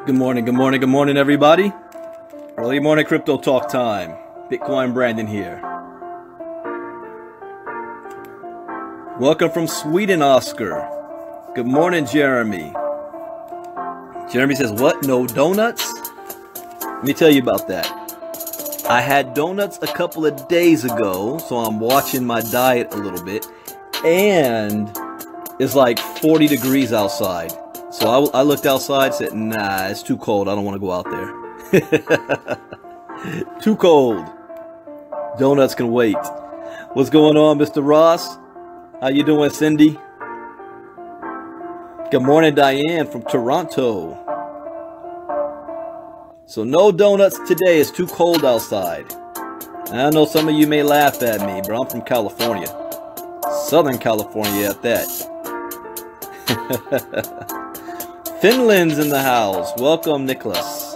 Good morning, everybody. Early morning crypto talk time. Bitcoin Brandon here. Welcome from Sweden, Oscar. Good morning, Jeremy. Jeremy says, what? No donuts? Let me tell you about that. I had donuts a couple of days ago, so I'm watching my diet a little bit. And it's like 40 degrees outside. So I looked outside, said, nah, it's too cold. I don't want to go out there. Too cold. Donuts can wait. What's going on, Mr. Ross? How you doing, Cindy? Good morning, Diane from Toronto. So no donuts today. It's too cold outside. I know some of you may laugh at me, but I'm from California. Southern California at that. Finland's in the house. Welcome, Nicholas.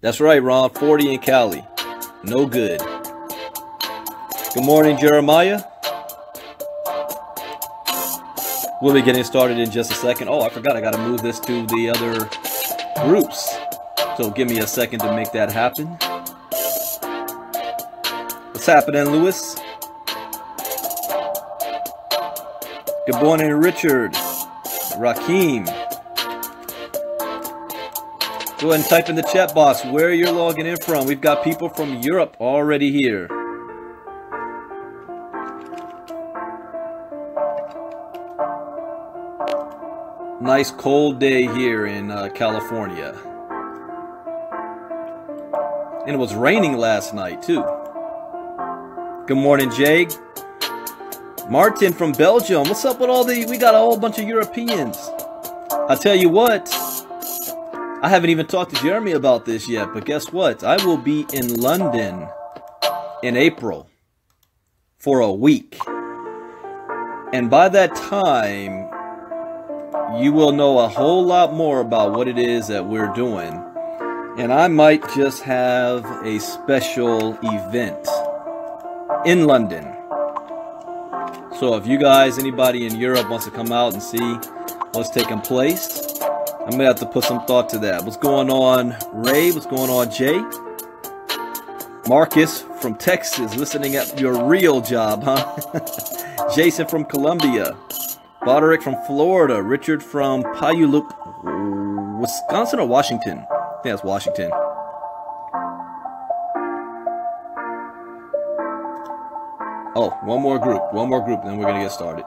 That's right, Ron. 40 in Cali. No good. Good morning, Jeremiah. We'll be getting started in just a second. Oh, I forgot. I got to move this to the other groups. So give me a second to make that happen. What's happening, Lewis? Good morning, Richard. Raheem. Go ahead and type in the chat box where you're logging in from. We've got people from Europe already here. Nice cold day here in California. And it was raining last night too. Good morning, Jay. Martin from Belgium. What's up with all the... We got a whole bunch of Europeans. I tell you what. I haven't even talked to Jeremy about this yet. But guess what? I will be in London in April for a week. And by that time, you will know a whole lot more about what it is that we're doing. And I might just have a special event in London. So if you guys, anybody in Europe wants to come out and see what's taking place, I'm going to have to put some thought to that. What's going on, Ray? What's going on, Jay? Marcus from Texas, listening at your real job, huh? Jason from Colombia. Boderick from Florida. Richard from Puyallup, Wisconsin or Washington? I think that's Washington. Oh, one more group, and then we're going to get started.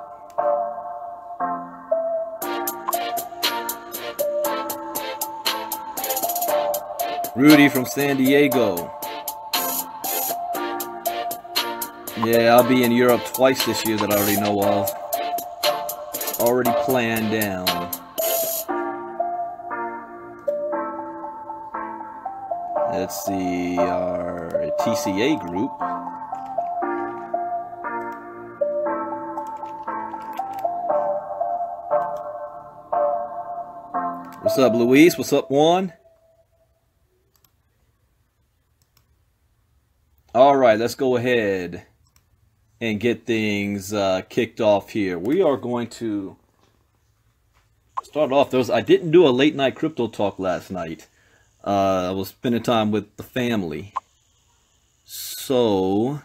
Rudy from San Diego. Yeah, I'll be in Europe twice this year that I already know of. Already planned down. Let's see, our TCA group. What's up, Luis? What's up, Juan? All right, let's go ahead and get things kicked off here. We are going to start off. I didn't do a late night crypto talk last night. I was spending time with the family. So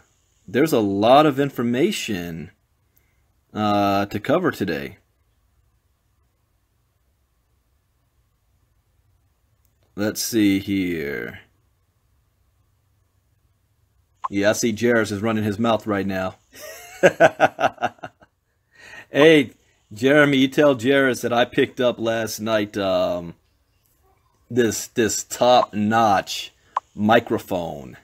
there's a lot of information to cover today. Let's see here. Yeah, I see Jairus is running his mouth right now. Hey, Jeremy, you tell Jairus that I picked up last night this top-notch microphone.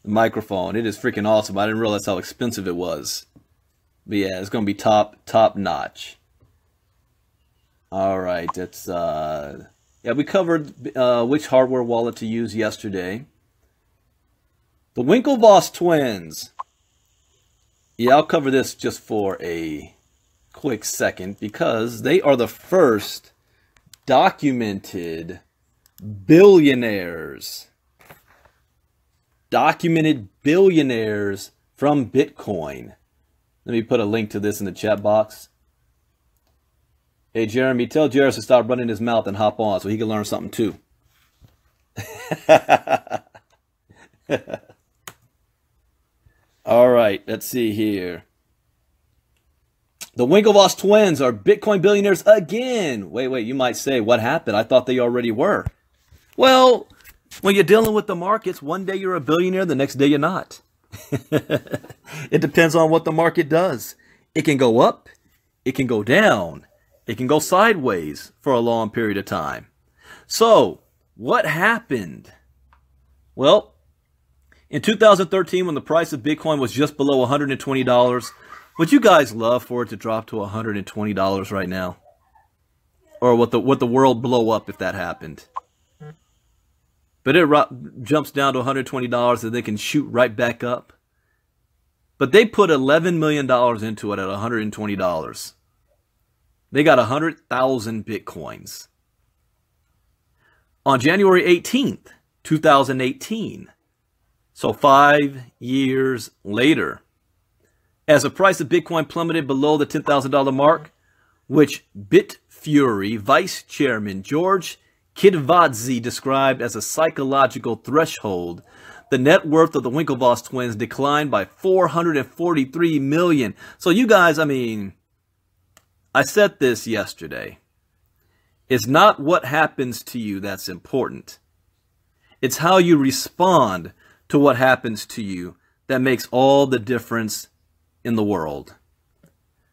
It is freaking awesome. I didn't realize how expensive it was. But yeah, it's gonna be top-notch. All right, that's yeah, we covered which hardware wallet to use yesterday. The Winklevoss twins. Yeah, I'll cover this just for a quick second because they are the first documented billionaires. Documented billionaires from Bitcoin. Let me put a link to this in the chat box. Hey, Jeremy, tell Jairus to stop running his mouth and hop on so he can learn something too. All right, let's see here. The Winklevoss twins are Bitcoin billionaires again. Wait, you might say, what happened? I thought they already were. Well, when you're dealing with the markets, one day you're a billionaire, the next day you're not. It depends on what the market does. It can go up, it can go down, it can go sideways for a long period of time. So, what happened? Well, in 2013, when the price of Bitcoin was just below $120, would you guys love for it to drop to $120 right now? Or would the world blow up if that happened? But it jumps down to $120 and they can shoot right back up. But they put $11 million into it at $120. They got 100,000 Bitcoins. On January 18th, 2018, so 5 years later, as the price of Bitcoin plummeted below the $10,000 mark, which BitFury Vice Chairman George Kidvadze described as a psychological threshold, the net worth of the Winklevoss twins declined by $443 million. So you guys, I mean, I said this yesterday. It's not what happens to you that's important. It's how you respond to what happens to you that makes all the difference in the world.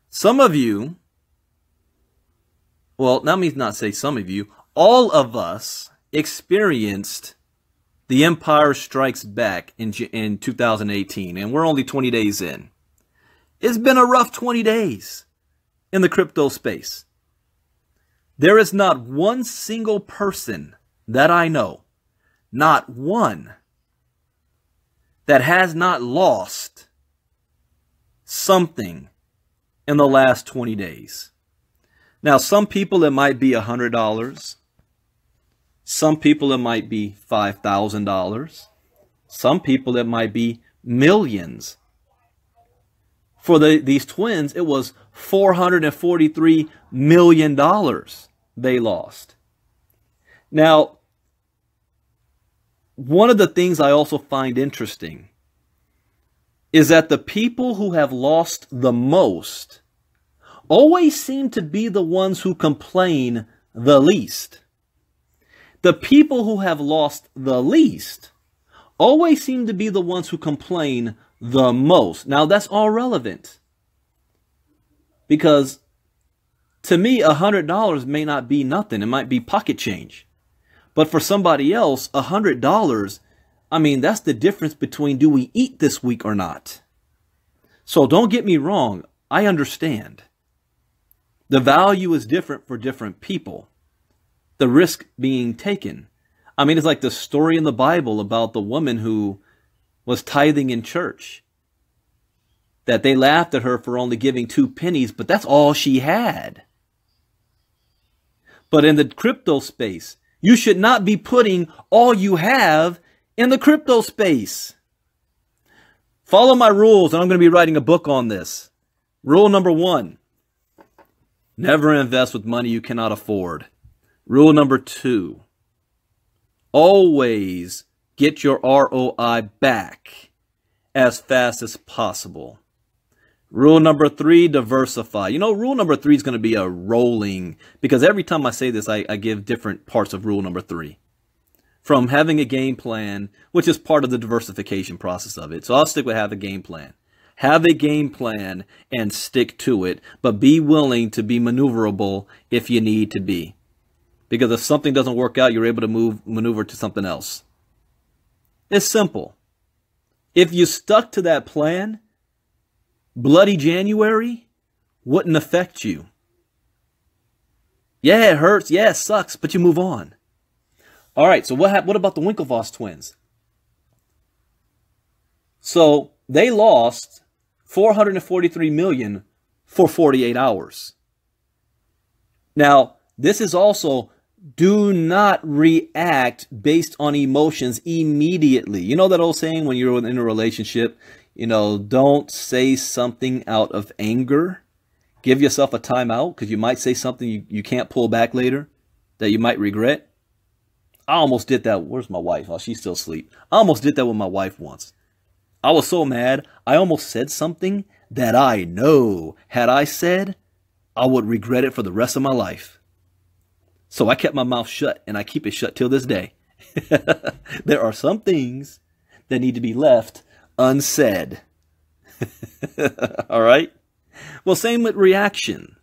Some of you, well, let me not say some of you, all of us experienced The Empire Strikes Back in 2018, and we're only 20 days in. It's been a rough 20 days in the crypto space. There is not one single person that I know, not one, that has not lost something in the last 20 days. Now, some people it might be $100. Some people it might be $5,000. Some people it might be millions. For these twins, it was $443 million they lost. Now, one of the things I also find interesting is that the people who have lost the most always seem to be the ones who complain the least. The people who have lost the least always seem to be the ones who complain the most. Now, that's all relevant, because to me, $100 may not be nothing. It might be pocket change. But for somebody else, $100, I mean, that's the difference between do we eat this week or not. So don't get me wrong. I understand. The value is different for different people. The risk being taken. I mean, it's like the story in the Bible about the woman who was tithing in church. That they laughed at her for only giving 2 pennies, but that's all she had. But in the crypto space, you should not be putting all you have in the crypto space. Follow my rules, and I'm going to be writing a book on this. Rule number 1, never invest with money you cannot afford. Rule number 2, always get your ROI back as fast as possible. Rule number 3, diversify. You know, rule number 3 is going to be a rolling, because every time I say this, I give different parts of rule number 3. From having a game plan, which is part of the diversification process of it. So I'll stick with have a game plan. Have a game plan and stick to it, but be willing to be maneuverable if you need to be. Because if something doesn't work out, you're able to maneuver to something else. It's simple. If you stuck to that plan, Bloody January wouldn't affect you. Yeah, it hurts. Yeah, it sucks, but you move on. All right, so what about the Winklevoss twins? So they lost $443 million for 48 hours. Now, this is also, do not react based on emotions immediately. You know that old saying when you're in a relationship, you know, don't say something out of anger. Give yourself a timeout because you might say something you can't pull back later that you might regret. I almost did that. Where's my wife? Oh, she's still asleep. I almost did that with my wife once. I was so mad. I almost said something that I know had I said, I would regret it for the rest of my life. So I kept my mouth shut, and I keep it shut till this day. There are some things that need to be left unsaid. All right? Well, same with reaction.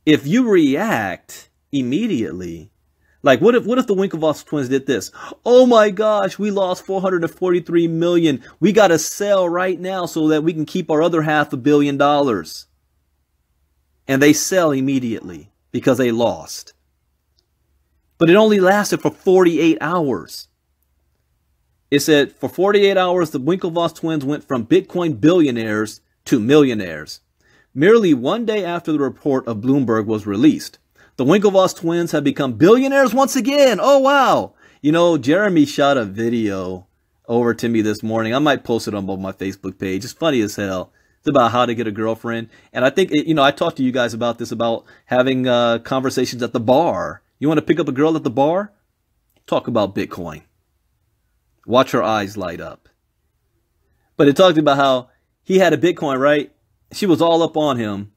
If you react immediately, like what if the Winklevoss twins did this? Oh my gosh, we lost $443 million. We got to sell right now so that we can keep our other $500 million. And they sell immediately because they lost. But it only lasted for 48 hours. It said for 48 hours, the Winklevoss twins went from Bitcoin billionaires to millionaires. Merely one day after the report of Bloomberg was released, the Winklevoss twins have become billionaires once again. Oh, wow. You know, Jeremy shot a video over to me this morning. I might post it on my Facebook page. It's funny as hell. It's about how to get a girlfriend. And I think, I talked to you guys about this, about having conversations at the bar. You want to pick up a girl at the bar? Talk about Bitcoin. Watch her eyes light up. But it talked about how he had a Bitcoin, right? She was all up on him.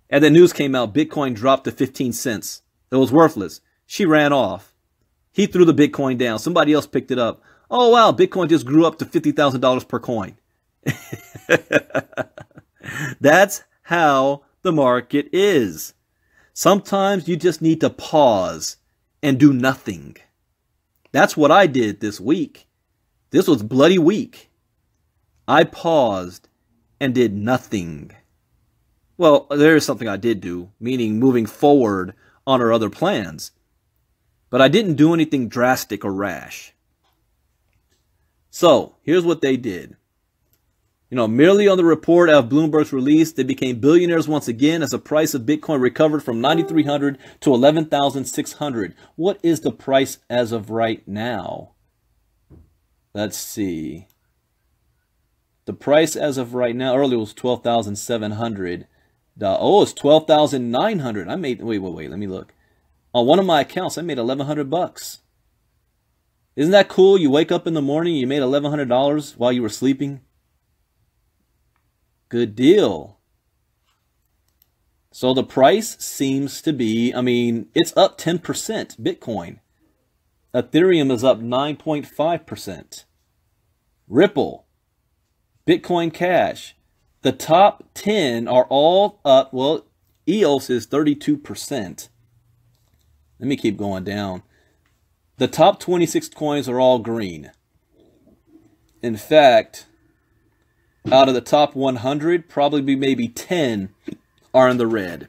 And the news came out, Bitcoin dropped to 15 cents. It was worthless. She ran off. He threw the Bitcoin down. Somebody else picked it up. Oh, wow, Bitcoin just grew up to $50,000 per coin. That's how the market is. Sometimes you just need to pause and do nothing. That's what I did this week. This was bloody week. I paused and did nothing. Well, there is something I did do, meaning moving forward on our other plans. But I didn't do anything drastic or rash. So, here's what they did. Merely on the report of Bloomberg's release, they became billionaires once again as the price of Bitcoin recovered from $9,300 to $11,600. What is the price as of right now? Let's see. The price as of right now, earlier was $12,700. Oh, it's $12,900. I made, wait, let me look. On one of my accounts, I made $1,100. Isn't that cool? You wake up in the morning, you made $1,100 while you were sleeping. Good deal. So the price seems to be, it's up 10%, Bitcoin. Ethereum is up 9.5%. Ripple, Bitcoin Cash. The top 10 are all up. Well, EOS is 32%. Let me keep going down. The top 26 coins are all green. In fact, out of the top 100, probably maybe 10 are in the red.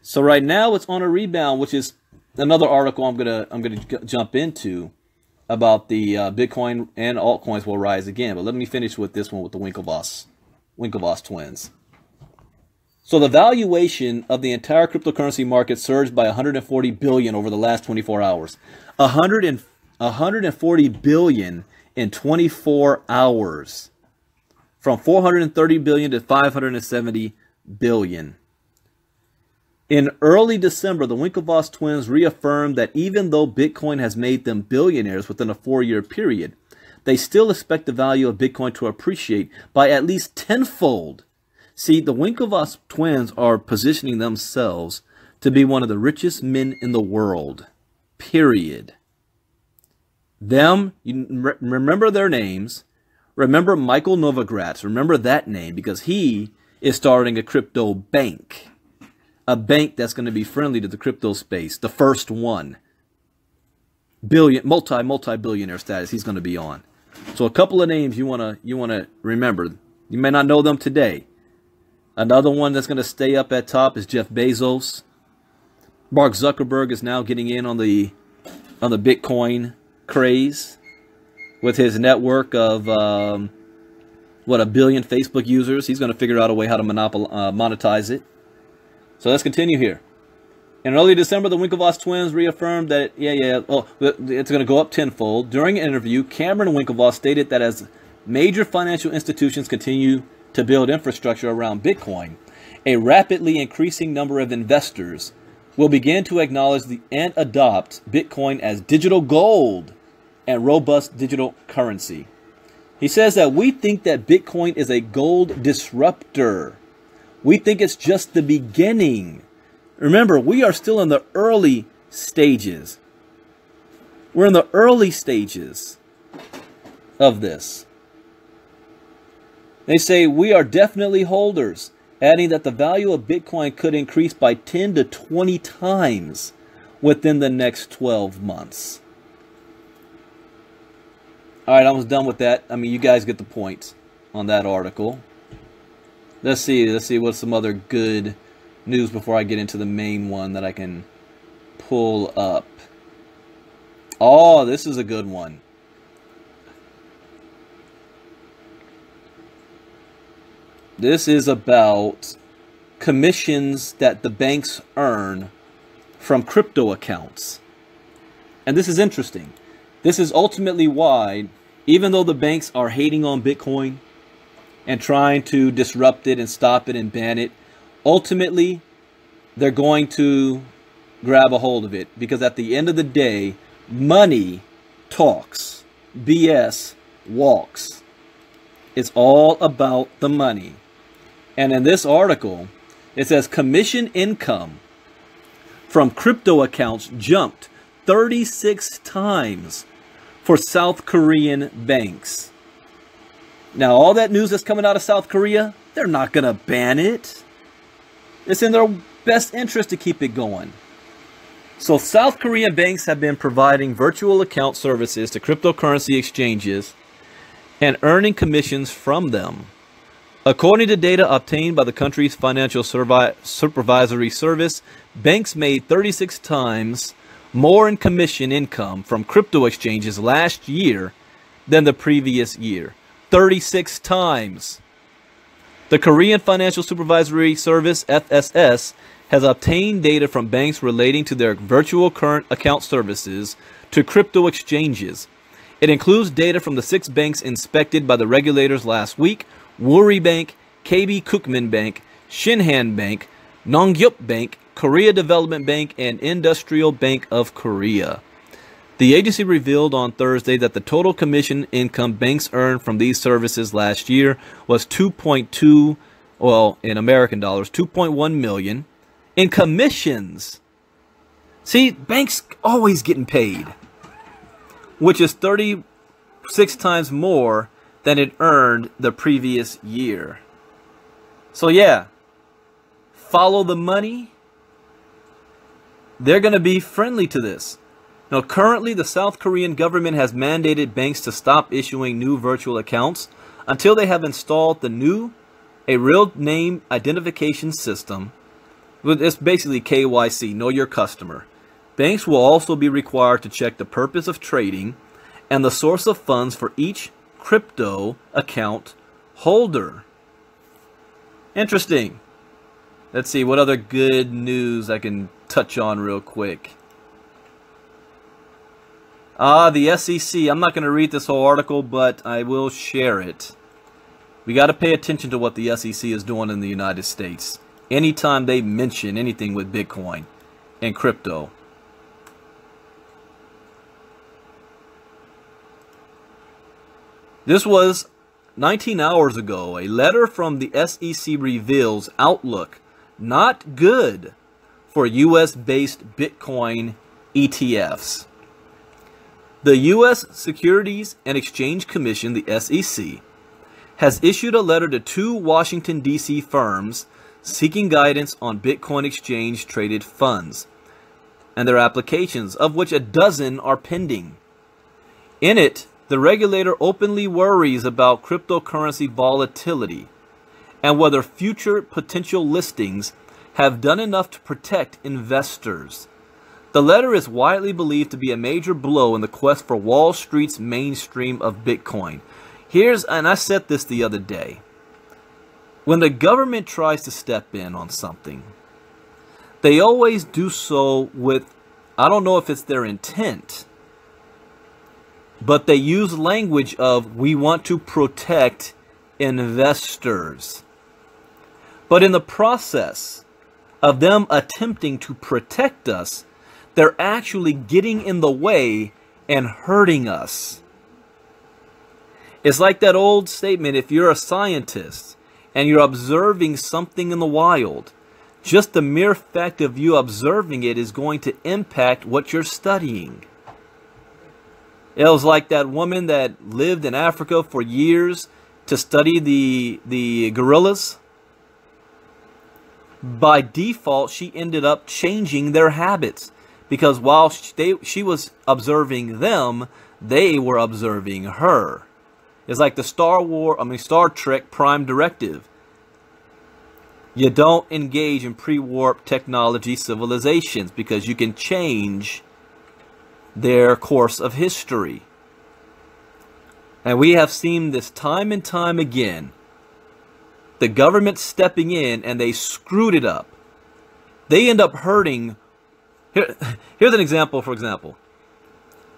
So right now it's on a rebound, which is another article I'm gonna jump into about the Bitcoin and altcoins will rise again. But let me finish with this one with the Winklevoss twins. So the valuation of the entire cryptocurrency market surged by 140 billion over the last 24 hours. 140 billion in 24 hours. From 430 billion to 570 billion. In early December, the Winklevoss twins reaffirmed that even though Bitcoin has made them billionaires within a 4-year period, they still expect the value of Bitcoin to appreciate by at least tenfold. See, the Winklevoss twins are positioning themselves to be one of the richest men in the world. Period. You remember their names. Remember Michael Novogratz. Remember that name because he is starting a crypto bank. A bank that's going to be friendly to the crypto space. The first one. Multi-billionaire status he's going to be on. So a couple of names you want to remember. You may not know them today. Another one that's going to stay up at top is Jeff Bezos. Mark Zuckerberg is now getting in on the Bitcoin craze. With his network of, 1 billion Facebook users. He's going to figure out a way how to monetize it. So let's continue here. In early December, the Winklevoss twins reaffirmed that, it's going to go up tenfold. During an interview, Cameron Winklevoss stated that as major financial institutions continue to build infrastructure around Bitcoin, a rapidly increasing number of investors will begin to acknowledge and adopt Bitcoin as digital gold and robust digital currency. He says that we think that Bitcoin is a gold disruptor. We think it's just the beginning. Remember, we are still in the early stages. We're in the early stages of this. They say we are definitely holders, adding that the value of Bitcoin could increase by 10 to 20 times within the next 12 months. All right, I was done with that. I mean, you guys get the point on that article. Let's see what's some other good news before I get into the main one that I can pull up. Oh, this is a good one. This is about commissions that the banks earn from crypto accounts. And this is interesting. This is ultimately why, even though the banks are hating on Bitcoin and trying to disrupt it and stop it and ban it, ultimately they're going to grab a hold of it. Because at the end of the day, money talks. BS walks. It's all about the money. And in this article, it says commission income from crypto accounts jumped 36 times for South Korean banks. Now, all that news that's coming out of South Korea, they're not going to ban it. It's in their best interest to keep it going. So South Korean banks have been providing virtual account services to cryptocurrency exchanges and earning commissions from them. According to data obtained by the country's financial supervisory service, banks made 36 times more in commission income from crypto exchanges last year than the previous year. 36 times. The Korean Financial Supervisory Service, FSS, has obtained data from banks relating to their virtual current account services to crypto exchanges. It includes data from the 6 banks inspected by the regulators last week: Woori Bank, KB Kookmin Bank, Shinhan Bank, Nongyup Bank, Korea Development Bank, and Industrial Bank of Korea. The agency revealed on Thursday that the total commission income banks earned from these services last year was 2.2, well, in American dollars, 2.1 million in commissions. See, banks always getting paid, which is 36 times more than it earned the previous year. So yeah, follow the money. They're going to be friendly to this. Now, currently, the South Korean government has mandated banks to stop issuing new virtual accounts until they have installed a real name identification system. It's basically KYC, know your customer. Banks will also be required to check the purpose of trading and the source of funds for each crypto account holder. Interesting. Let's see what other good news I can touch on real quick. The SEC. I'm not going to read this whole article, but I will share it. We got to pay attention to what the SEC is doing in the United States. Anytime they mention anything with Bitcoin and crypto. This was 19 hours ago. A letter from the SEC reveals outlook not good for US-based Bitcoin ETFs. The U.S. Securities and Exchange Commission, the SEC, has issued a letter to 2 Washington, D.C. firms seeking guidance on Bitcoin exchange-traded funds and their applications, of which a dozen are pending. In it, the regulator openly worries about cryptocurrency volatility and whether future potential listings have done enough to protect investors. The letter is widely believed to be a major blow in the quest for Wall Street's mainstream of Bitcoin. And I said this the other day. When the government tries to step in on something, they always do so with, I don't know if it's their intent, but they use language of, we want to protect investors. But in the process of them attempting to protect us, they're actually getting in the way and hurting us. It's like that old statement, if you're a scientist and you're observing something in the wild, just the mere fact of you observing it is going to impact what you're studying. It was like that woman that lived in Africa for years to study the gorillas. By default, she ended up changing their habits, because while she was observing them, they were observing her. It's like the Star Trek Prime Directive. You don't engage in pre-warp technology civilizations because you can change their course of history. And we have seen this time and time again. The government stepping in and they screwed it up. They end up hurting. Here's an example, for example.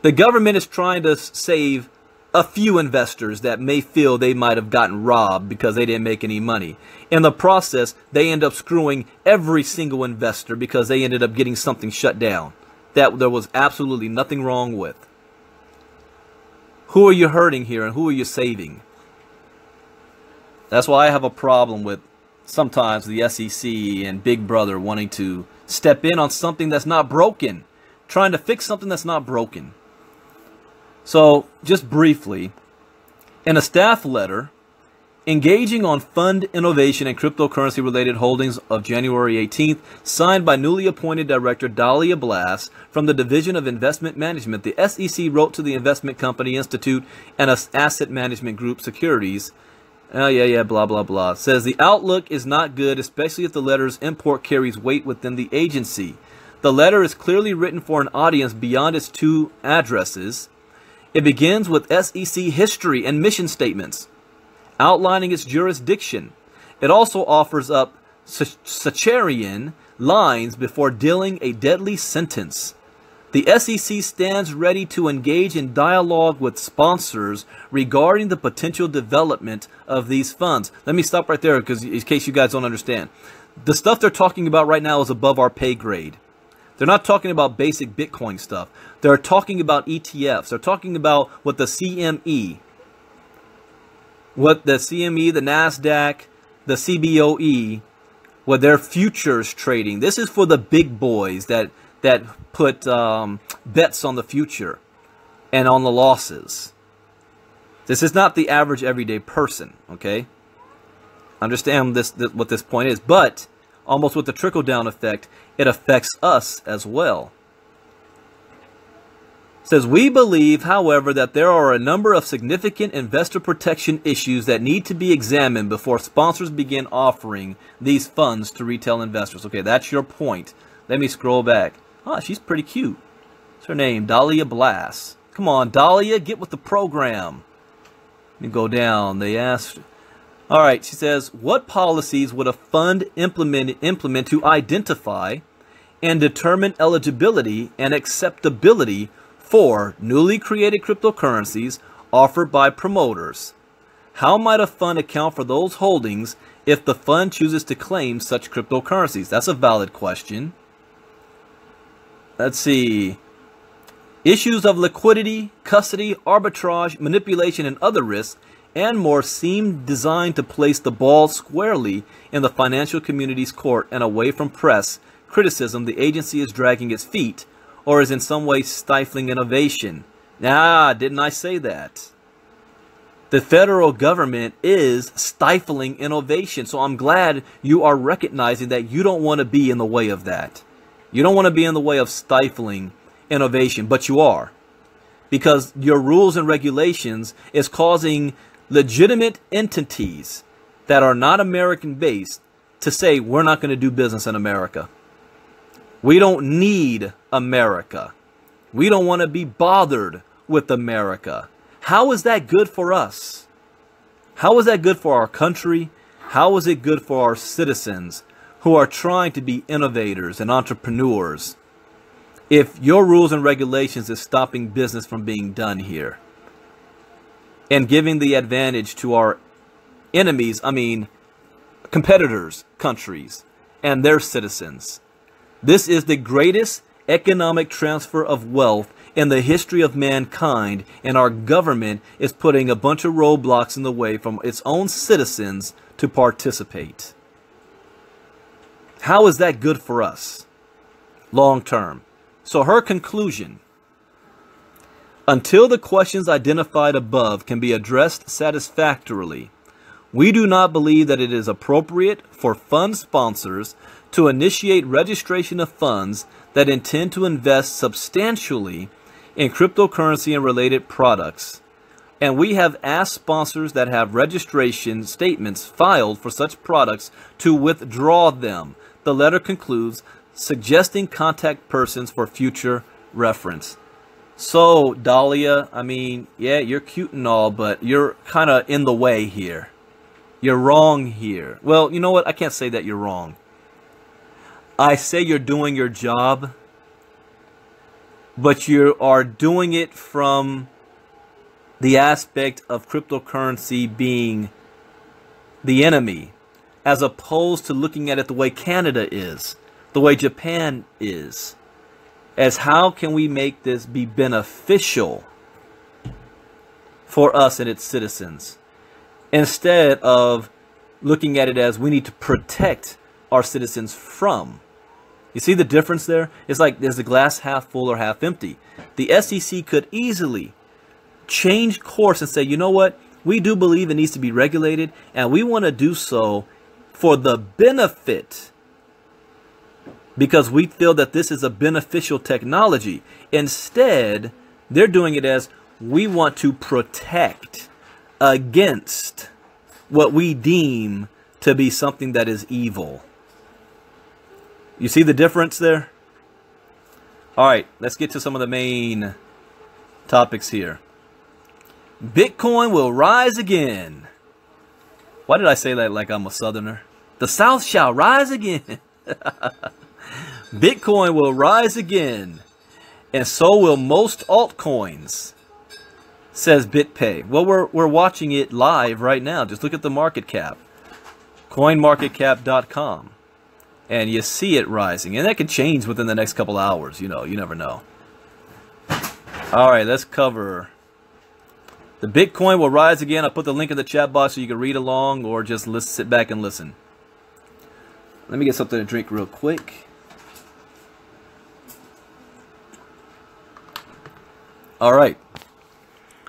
The government is trying to save a few investors that may feel they might have gotten robbed because they didn't make any money. In the process, they end up screwing every single investor because they ended up getting something shut down that there was absolutely nothing wrong with. Who are you hurting here and who are you saving? That's why I have a problem with sometimes the SEC and Big Brother wanting to step in on something that's not broken, trying to fix something that's not broken. So, just briefly, in a staff letter, engaging on fund innovation and cryptocurrency-related holdings of January 18th, signed by newly appointed Director Dahlia Blass from the Division of Investment Management, the SEC wrote to the Investment Company Institute and Asset Management Group Securities, blah, blah, blah, says the outlook is not good, especially if the letter's import carries weight within the agency. The letter is clearly written for an audience beyond its two addresses. It begins with SEC history and mission statements, outlining its jurisdiction. It also offers up Sacherian lines before dealing a deadly sentence. The SEC stands ready to engage in dialogue with sponsors regarding the potential development of these funds. Let me stop right there because in case you guys don't understand. The stuff they're talking about right now is above our pay grade. They're not talking about basic Bitcoin stuff. They're talking about ETFs. They're talking about what the CME, the NASDAQ, the CBOE, what their futures trading. This is for the big boys that put bets on the future and on the losses. This is not the average everyday person, okay? Understand what this point is, but almost with the trickle-down effect, it affects us as well. It says, we believe, however, that there are a number of significant investor protection issues that need to be examined before sponsors begin offering these funds to retail investors. Okay, that's your point. Let me scroll back. Ah, she's pretty cute. What's her name? Dahlia Blass. Come on, Dahlia, get with the program. Let me go down. They asked... All right, she says, what policies would a fund implement to identify and determine eligibility and acceptability for newly created cryptocurrencies offered by promoters? How might a fund account for those holdings if the fund chooses to claim such cryptocurrencies? That's a valid question. Let's see. Issues of liquidity, custody, arbitrage, manipulation, and other risks and more seem designed to place the ball squarely in the financial community's court and away from press criticism the agency is dragging its feet or is in some way stifling innovation. Nah, didn't I say that? The federal government is stifling innovation, so I'm glad you are recognizing that you don't want to be in the way of that. You don't want to be in the way of stifling innovation, but you are. Because your rules and regulations is causing legitimate entities that are not American-based to say, we're not going to do business in America. We don't need America. We don't want to be bothered with America. How is that good for us? How is that good for our country? How is it good for our citizens who are trying to be innovators and entrepreneurs if your rules and regulations is stopping business from being done here and giving the advantage to our enemies, I mean competitors' countries and their citizens. This is the greatest economic transfer of wealth in the history of mankind, and our government is putting a bunch of roadblocks in the way from its own citizens to participate. How is that good for us long term? So her conclusion: until the questions identified above can be addressed satisfactorily, we do not believe that it is appropriate for fund sponsors to initiate registration of funds that intend to invest substantially in cryptocurrency and related products. And we have asked sponsors that have registration statements filed for such products to withdraw them. The letter concludes, suggesting contact persons for future reference. So, Dahlia, I mean, yeah, you're cute and all, but you're kind of in the way here. You're wrong here. Well, you know what? I can't say that you're wrong. I say you're doing your job, but you are doing it from the aspect of cryptocurrency being the enemy, as opposed to looking at it the way Canada is, the way Japan is, as how can we make this be beneficial for us and its citizens, instead of looking at it as we need to protect our citizens from. You see the difference there? It's like there's the glass half full or half empty. The SEC could easily change course and say, you know what? We do believe it needs to be regulated, and we want to do so for the benefit, because we feel that this is a beneficial technology. Instead, they're doing it as we want to protect against what we deem to be something that is evil. You see the difference there? All right, let's get to some of the main topics here. Bitcoin will rise again. Why did I say that like I'm a Southerner? The South shall rise again. Bitcoin will rise again, and so will most altcoins, says BitPay. Well, we're watching it live right now. Just look at the market cap, coinmarketcap.com. And you see it rising. And that can change within the next couple hours. You know, you never know. All right, let's cover. The Bitcoin will rise again. I'll put the link in the chat box so you can read along or just sit back and listen. Let me get something to drink real quick. All right.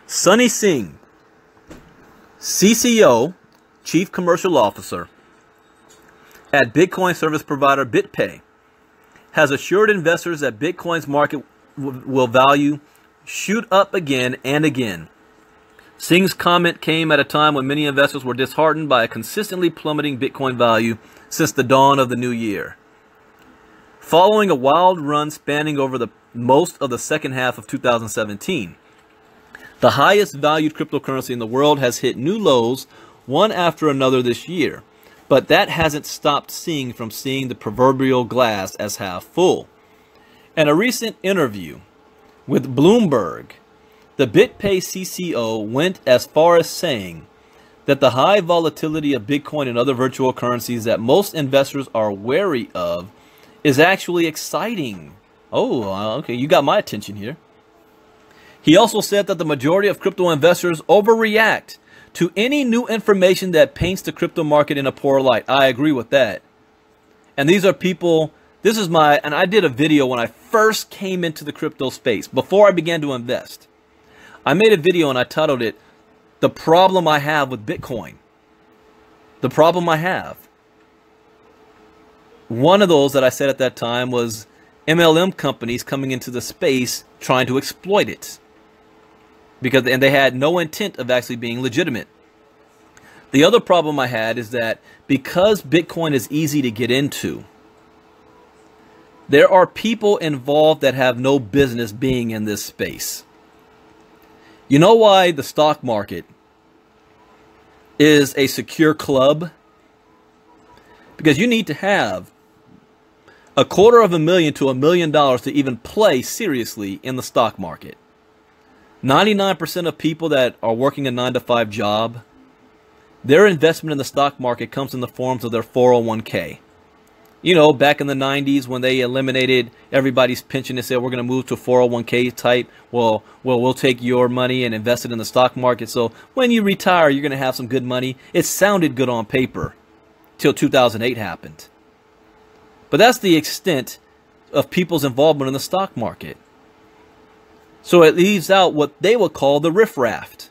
Sunny Singh, CCO, Chief Commercial Officer at Bitcoin service provider BitPay, has assured investors that Bitcoin's market will value shoot up again and again. Singh's comment came at a time when many investors were disheartened by a consistently plummeting Bitcoin value since the dawn of the new year. Following a wild run spanning over most of the second half of 2017, the highest valued cryptocurrency in the world has hit new lows one after another this year. But that hasn't stopped seeing the proverbial glass as half full. In a recent interview with Bloomberg, the BitPay CCO went as far as saying that the high volatility of Bitcoin and other virtual currencies that most investors are wary of is actually exciting. Oh, okay, you got my attention here. He also said that the majority of crypto investors overreact to any new information that paints the crypto market in a poor light. I agree with that. And these are people, and I did a video when I first came into the crypto space, before I began to invest. I made a video and I titled it, The Problem I Have with Bitcoin. The problem I have. One of those that I said at that time was MLM companies coming into the space trying to exploit it. And they had no intent of actually being legitimate. The other problem I had is that because Bitcoin is easy to get into, there are people involved that have no business being in this space. You know why the stock market is a secure club? Because you need to have $250,000 to $1 million to even play seriously in the stock market. 99% of people that are working a 9-to-5 job Their investment in the stock market comes in the forms of their 401k. You know, back in the 90s when they eliminated everybody's pension and said we're going to move to 401k type, well, we'll take your money and invest it in the stock market. So when you retire, you're going to have some good money. It sounded good on paper till 2008 happened. But that's the extent of people's involvement in the stock market. So it leaves out what they would call the riffraff.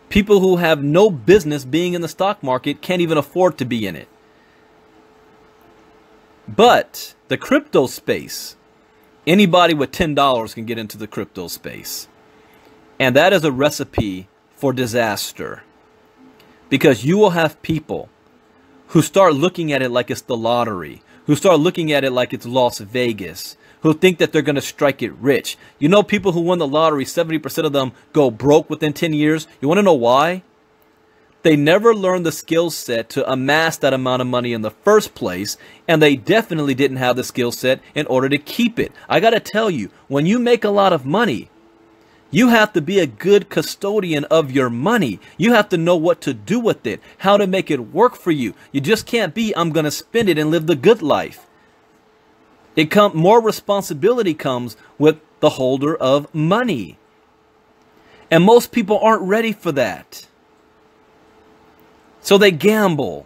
People who have no business being in the stock market can't even afford to be in it. But the crypto space, anybody with $10 can get into the crypto space. And that is a recipe for disaster. Because you will have people who start looking at it like it's the lottery, who start looking at it like it's Las Vegas, who think that they're going to strike it rich. You know, people who win the lottery, 70% of them go broke within 10 years. You want to know why? They never learned the skill set to amass that amount of money in the first place, and they definitely didn't have the skill set in order to keep it. I got to tell you, when you make a lot of money, you have to be a good custodian of your money. You have to know what to do with it, how to make it work for you. You just can't be, I'm going to spend it and live the good life. More responsibility comes with the holder of money. And most people aren't ready for that. So they gamble.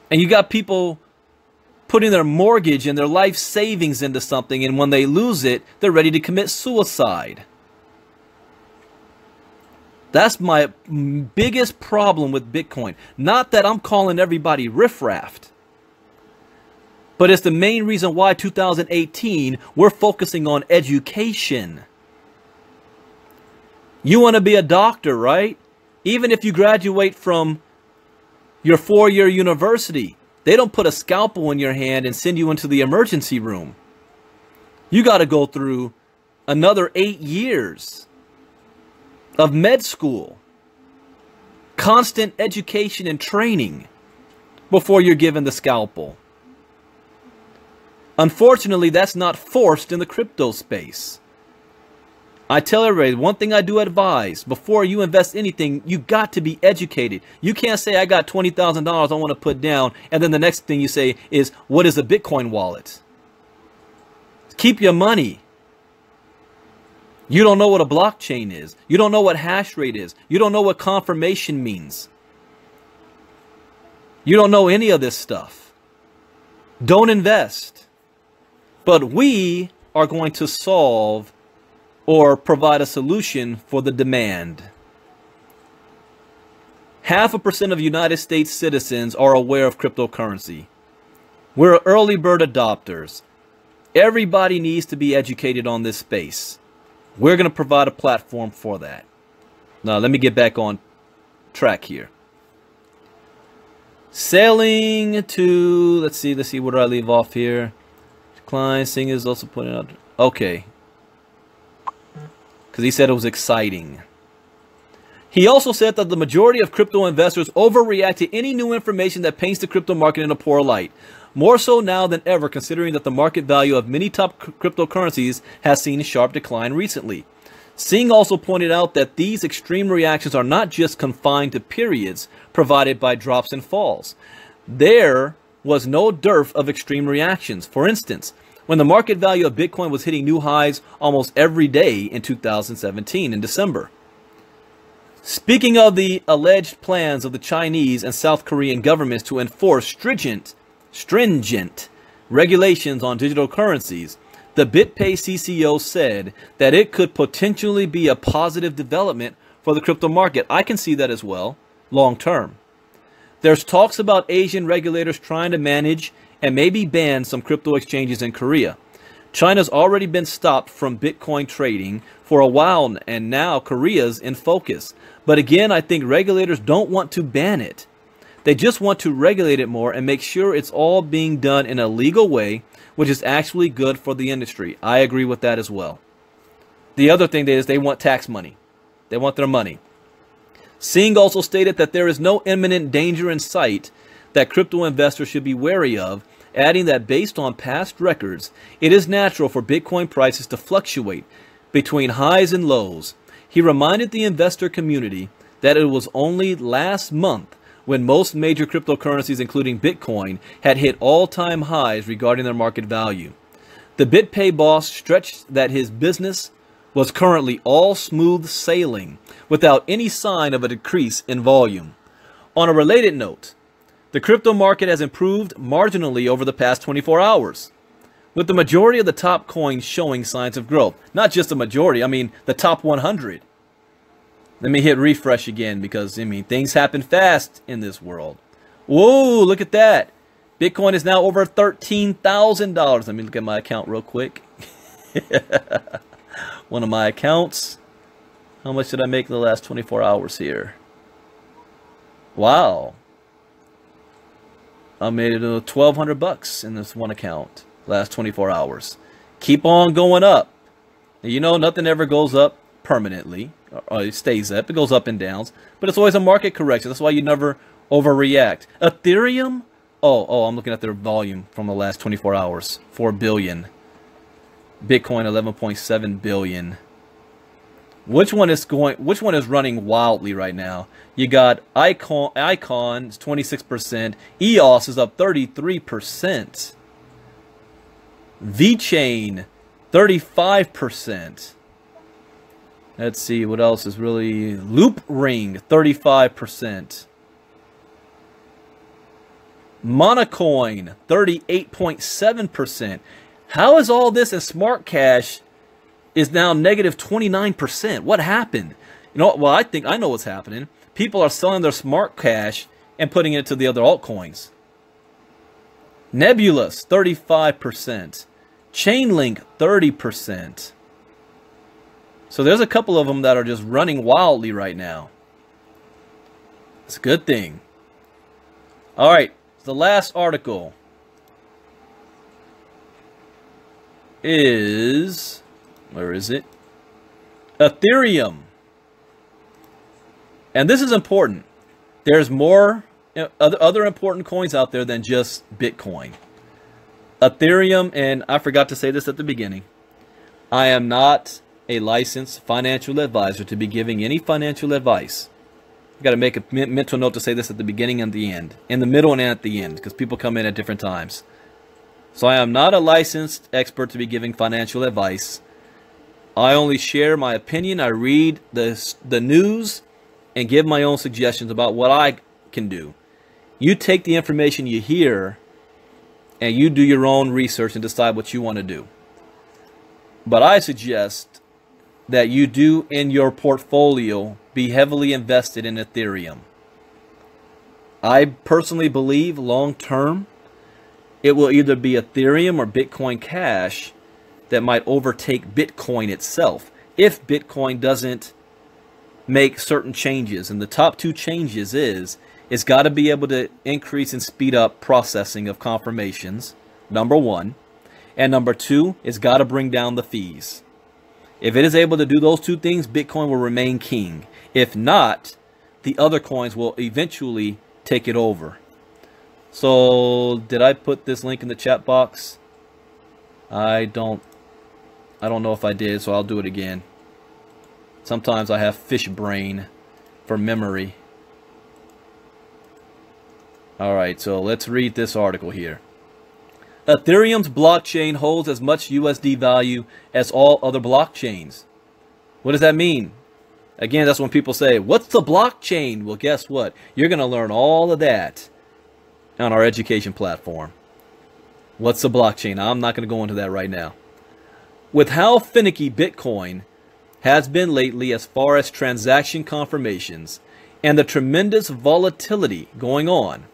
And you got people putting their mortgage and their life savings into something, and when they lose it, they're ready to commit suicide. That's my biggest problem with Bitcoin. Not that I'm calling everybody riffraff, but it's the main reason why 2018 we're focusing on education. You want to be a doctor, right? Even if you graduate from your 4-year university, they don't put a scalpel in your hand and send you into the emergency room. You got to go through another 8 years of med school, constant education and training before you're given the scalpel. Unfortunately, that's not forced in the crypto space. I tell everybody, one thing I do advise, before you invest anything, you got to be educated. You can't say, I got $20,000 I want to put down, and then the next thing you say is, what is a Bitcoin wallet? Keep your money. You don't know what a blockchain is. You don't know what hash rate is. You don't know what confirmation means. You don't know any of this stuff. Don't invest. But we are going to solve or provide a solution for the demand. 0.5% of United States citizens are aware of cryptocurrency. We're early bird adopters. Everybody needs to be educated on this space. We're going to provide a platform for that. Now, let me get back on track here. Sailing to, let's see, where do I leave off here? Klein Singh is also pointing out, okay. Because he said it was exciting. He also said that the majority of crypto investors overreact to any new information that paints the crypto market in a poor light. More so now than ever, considering that the market value of many top cryptocurrencies has seen a sharp decline recently. Singh also pointed out that these extreme reactions are not just confined to periods provided by drops and falls. There was no dearth of extreme reactions. For instance, when the market value of Bitcoin was hitting new highs almost every day in 2017 in December. Speaking of the alleged plans of the Chinese and South Korean governments to enforce stringent regulations on digital currencies, the BitPay CCO said that it could potentially be a positive development for the crypto market. I can see that as well, long term. There's talks about Asian regulators trying to manage and maybe ban some crypto exchanges in Korea. China's already been stopped from Bitcoin trading for a while, and now Korea's in focus. But again, I think regulators don't want to ban it. They just want to regulate it more and make sure it's all being done in a legal way, which is actually good for the industry. I agree with that as well. The other thing is they want tax money. They want their money. Singh also stated that there is no imminent danger in sight that crypto investors should be wary of, adding that based on past records, it is natural for Bitcoin prices to fluctuate between highs and lows. He reminded the investor community that it was only last month when most major cryptocurrencies, including Bitcoin, had hit all-time highs regarding their market value. The BitPay boss stretched that his business was currently all smooth sailing without any sign of a decrease in volume. On a related note, the crypto market has improved marginally over the past 24 hours, with the majority of the top coins showing signs of growth. Not just the majority, I mean the top 100. Let me hit refresh again because, I mean, things happen fast in this world. Whoa, look at that. Bitcoin is now over $13,000. Let me look at my account real quick. One of my accounts. How much did I make in the last 24 hours here? Wow. I made it $1,200 in this one account last 24 hours. Keep on going up. You know, nothing ever goes up permanently. Or it stays up. It goes up and downs. But it's always a market correction. That's why you never overreact. Ethereum? Oh, I'm looking at their volume from the last 24 hours. 4 billion. Bitcoin 11.7 billion. Which one is running wildly right now? You got Icon is 26%, EOS is up 33%. VeChain 35%. Let's see what else is really Loop Ring 35%. Monocoin 38.7%. How is all this, and Smart Cash is now negative 29%? What happened? You know, well, I think I know what's happening. People are selling their Smart Cash and putting it to the other altcoins. Nebulous 35%. Chainlink 30%. So there's a couple of them that are just running wildly right now. It's a good thing. All right, the last article is, where is it? Ethereum. And this is important. There's more other important coins out there than just Bitcoin. Ethereum, and I forgot to say this at the beginning. I am not a licensed financial advisor to be giving any financial advice. You got to make a mental note to say this at the beginning and the end, in the middle and at the end, because people come in at different times. So I am not a licensed expert to be giving financial advice. I only share my opinion. I read the news and give my own suggestions about what I can do. You take the information you hear and you do your own research and decide what you want to do. But I suggest that you do in your portfolio be heavily invested in Ethereum. I personally believe long term it will either be Ethereum or Bitcoin Cash that might overtake Bitcoin itself if Bitcoin doesn't make certain changes. And the top two changes is it's got to be able to increase and speed up processing of confirmations, number one. And number two, it's got to bring down the fees. If it is able to do those two things, Bitcoin will remain king. If not, the other coins will eventually take it over. So, did I put this link in the chat box? I don't know if I did, so I'll do it again. Sometimes I have fish brain for memory. Alright, so let's read this article here. Ethereum's blockchain holds as much USD value as all other blockchains. What does that mean? Again, that's when people say, what's the blockchain? Well, guess what? You're going to learn all of that on our education platform. What's the blockchain? I'm not going to go into that right now. With how finicky Bitcoin has been lately as far as transaction confirmations and the tremendous volatility going on,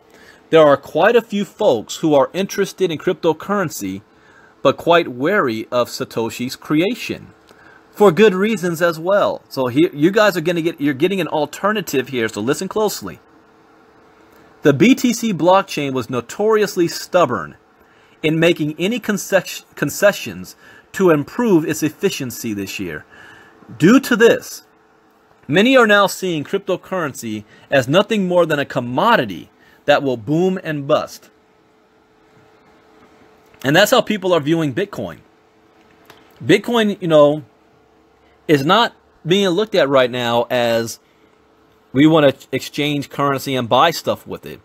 there are quite a few folks who are interested in cryptocurrency, but quite wary of Satoshi's creation, for good reasons as well. So here, you guys are you're getting an alternative here. So listen closely. The BTC blockchain was notoriously stubborn in making any concessions to improve its efficiency this year. Due to this, many are now seeing cryptocurrency as nothing more than a commodity that will boom and bust. And that's how people are viewing Bitcoin. Bitcoin, you know, is not being looked at right now as We want to exchange currency and buy stuff with it.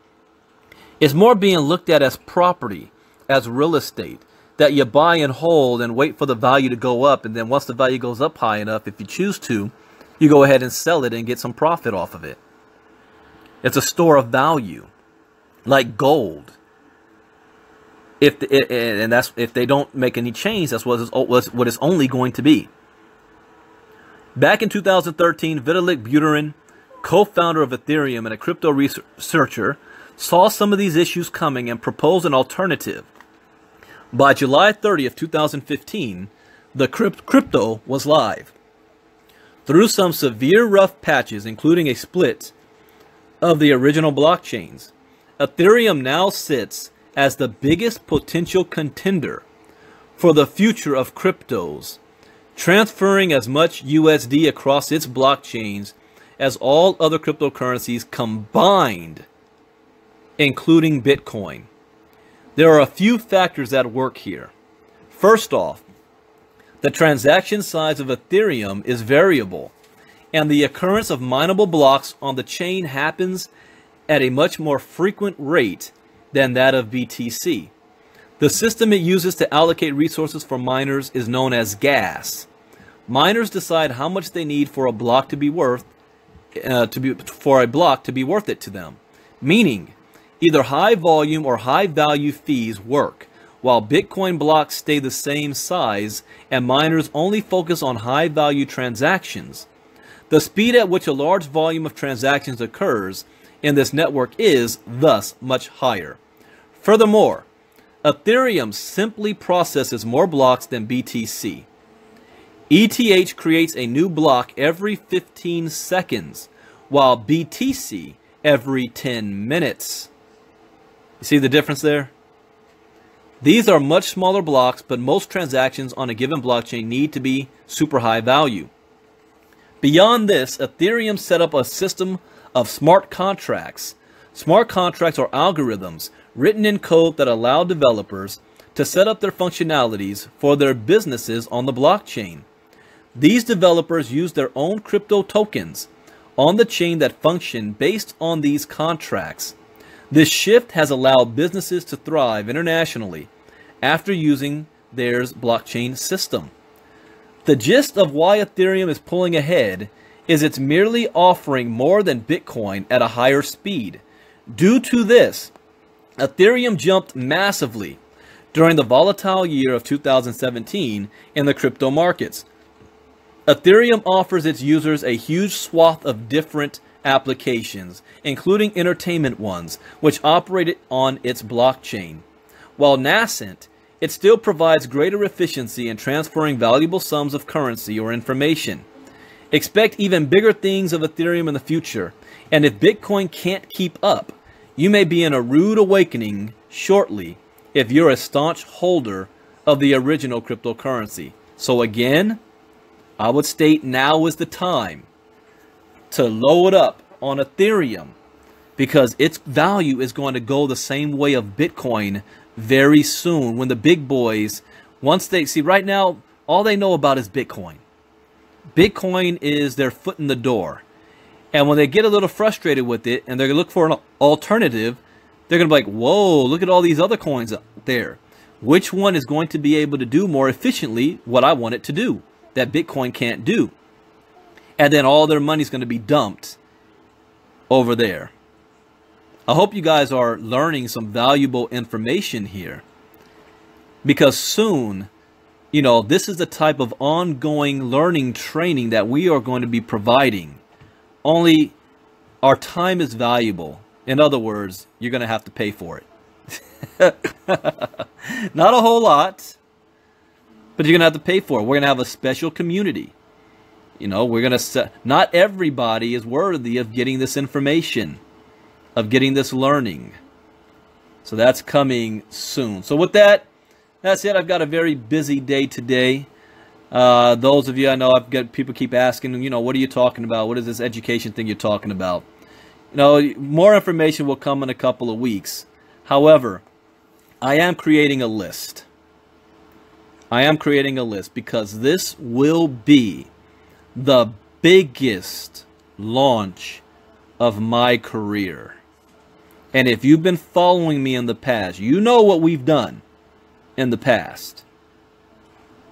It's more being looked at as property, as real estate, that you buy and hold and wait for the value to go up. And then once the value goes up high enough, if you choose to, you go ahead and sell it and get some profit off of it. It's a store of value, like gold. If they don't make any change, that's what it's only going to be. Back in 2013, Vitalik Buterin, co-founder of Ethereum and a crypto researcher, saw some of these issues coming and proposed an alternative. By July 30th, 2015, the crypto was live. Through some severe rough patches, including a split of the original blockchains, Ethereum now sits as the biggest potential contender for the future of cryptos, transferring as much USD across its blockchains as all other cryptocurrencies combined, including Bitcoin. There are a few factors at work here. First off, the transaction size of Ethereum is variable, and the occurrence of mineable blocks on the chain happens at a much more frequent rate than that of BTC. The system it uses to allocate resources for miners is known as gas. Miners decide how much they need for a block to be worth it to them, meaning either high volume or high value fees work, while Bitcoin blocks stay the same size and miners only focus on high value transactions. The speed at which a large volume of transactions occurs in this network is thus much higher. Furthermore, Ethereum simply processes more blocks than BTC. ETH creates a new block every 15 seconds, while BTC every 10 minutes. You see the difference there? These are much smaller blocks, but most transactions on a given blockchain need to be super high value. Beyond this, Ethereum set up a system of smart contracts. Smart contracts are algorithms written in code that allow developers to set up their functionalities for their businesses on the blockchain. These developers use their own crypto tokens on the chain that function based on these contracts. This shift has allowed businesses to thrive internationally after using their blockchain system. The gist of why Ethereum is pulling ahead is it's merely offering more than Bitcoin at a higher speed. Due to this, Ethereum jumped massively during the volatile year of 2017 in the crypto markets. Ethereum offers its users a huge swath of different applications, including entertainment ones, which operate on its blockchain. While nascent, it still provides greater efficiency in transferring valuable sums of currency or information. Expect even bigger things of Ethereum in the future, and if Bitcoin can't keep up, you may be in a rude awakening shortly if you're a staunch holder of the original cryptocurrency. So again, I would state now is the time to load up on Ethereum, because its value is going to go the same way of Bitcoin very soon, when the big boys, once they see, right now all they know about is Bitcoin. Bitcoin is their foot in the door, and when they get a little frustrated with it and they're gonna look for an alternative, they're gonna be like, whoa, look at all these other coins out there. Which one is going to be able to do more efficiently what I want it to do that Bitcoin can't do? And then all their money's going to be dumped over there. I hope you guys are learning some valuable information here, because soon, you know, this is the type of ongoing learning training that we are going to be providing. Only our time is valuable. In other words, you're going to have to pay for it. Not a whole lot, but you're going to have to pay for it. We're going to have a special community. You know, we're going to, not everybody is worthy of getting this information, of getting this learning. So that's coming soon. So with that, that's it. I've got a very busy day today. Those of you, I know I've got people keep asking, you know, what are you talking about? What is this education thing you're talking about? You know, more information will come in a couple of weeks. However, I am creating a list. I am creating a list because this will be the biggest launch of my career. And if you've been following me in the past, you know what we've done in the past.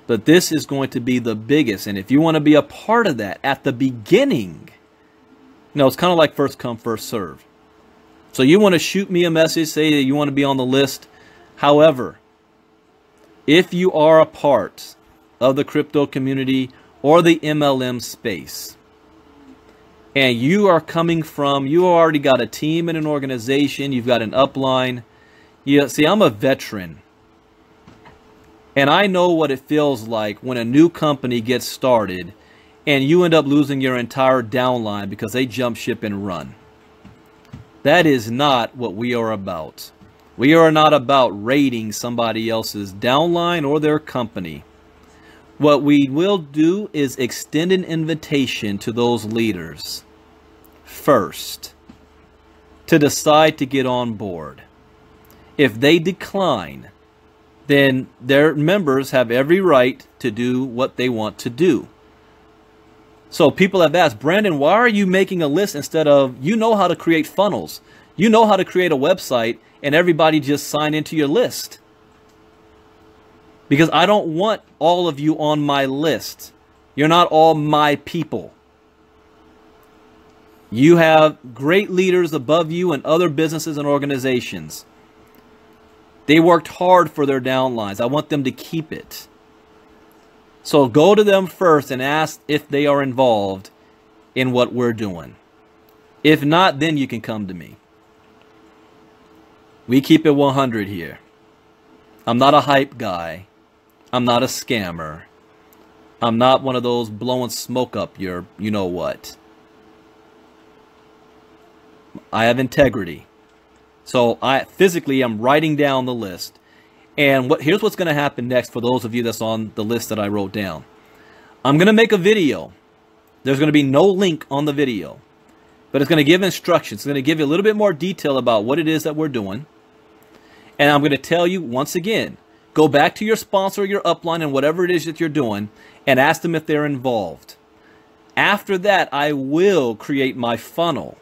But this is going to be the biggest. And if you want to be a part of that at the beginning, it's kind of like first come, first serve. So you want to shoot me a message, say that you want to be on the list. However, if you are a part of the crypto community or the MLM space, and you are coming from, you already got a team and an organization, you've got an upline. See, I'm a veteran. And I know what it feels like when a new company gets started and you end up losing your entire downline because they jump ship and run. That is not what we are about. We are not about raiding somebody else's downline or their company. What we will do is extend an invitation to those leaders first to decide to get on board. If they decline, then their members have every right to do what they want to do. So people have asked, Brandon, why are you making a list instead of, you know how to create funnels, you know how to create a website, and everybody just sign into your list? Because I don't want all of you on my list. You're not all my people. You have great leaders above you and other businesses and organizations. They worked hard for their downlines. I want them to keep it. So go to them first and ask if they are involved in what we're doing. If not, then you can come to me. We keep it 100 here. I'm not a hype guy. I'm not a scammer. I'm not one of those blowing smoke up your you-know-what. I have integrity. So I'm writing down the list. And here's what's going to happen next for those of you that's on the list that I wrote down. I'm going to make a video. There's going to be no link on the video. But it's going to give instructions. It's going to give you a little bit more detail about what it is that we're doing. And I'm going to tell you once again, go back to your sponsor, your upline, and whatever it is that you're doing, and ask them if they're involved. After that, I will create my funnel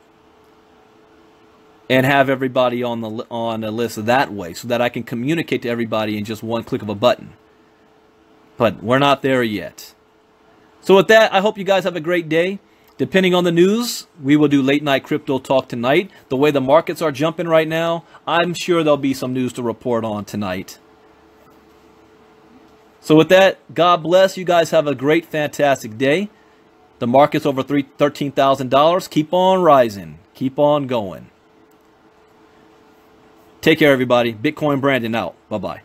and have everybody on the list that way so that I can communicate to everybody in just one click of a button. But we're not there yet. So with that, I hope you guys have a great day. Depending on the news, we will do late night crypto talk tonight. The way the markets are jumping right now, I'm sure there'll be some news to report on tonight. So with that, God bless. You guys have a great, fantastic day. The market's over $13,000. Keep on rising. Keep on going. Take care, everybody. Bitcoin Brandon out. Bye-bye.